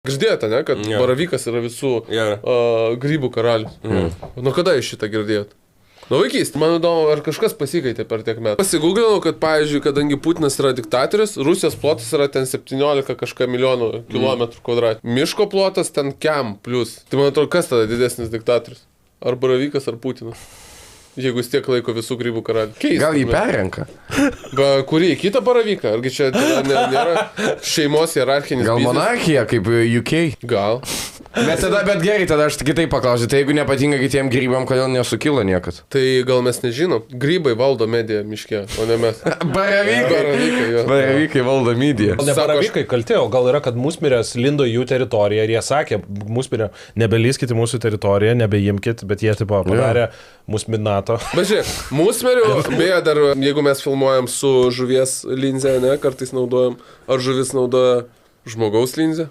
Girdėjote, ne, kad baravykas yra visų grybų karalius. Nu kada jūs šitą girdėjot? Nu vaikystė. Man įdomu, ar kažkas pasikeitė per tiek metų. Pasigūglinau, kad, pavyzdžiui, kadangi Putinas yra diktatorius, Rusijos plotas yra ten 17 kažką milijonų kilometrų kvadratinių. Miško plotas ten kem plus. Tai man atrodo, kas tada didesnis diktatorius? Ar baravykas, ar Putinas? Jeigu jis tiek laiko visų grybų karalių. Keista. Gal jį perrenka? Kurį kitą baravyką? Argi čia nėra šeimos hierarchinis Gal biznis? monarchija, kaip UK? Gal. Bet gerai, tada aš kitaip paklausiu. Tai jeigu nepatinka kitiem grybam, kodėl nesukilo niekad? Tai gal mes nežinom. Grybai valdo mediją miške, o ne mes. Baravykai valdo mediją. Ne baravykai kalti, o gal yra, kad musmirės lindo į jų teritoriją ir jie sakė, musmirė, nebelyskite mūsų teritoriją, nebeimkit, bet jie tipo padarė musminato. Bet žiūrėk, musmerių, beje, dar jeigu mes filmuojam su žuvies linze, ne, kartais naudojam, ar žuvis naudoja žmogaus linzę?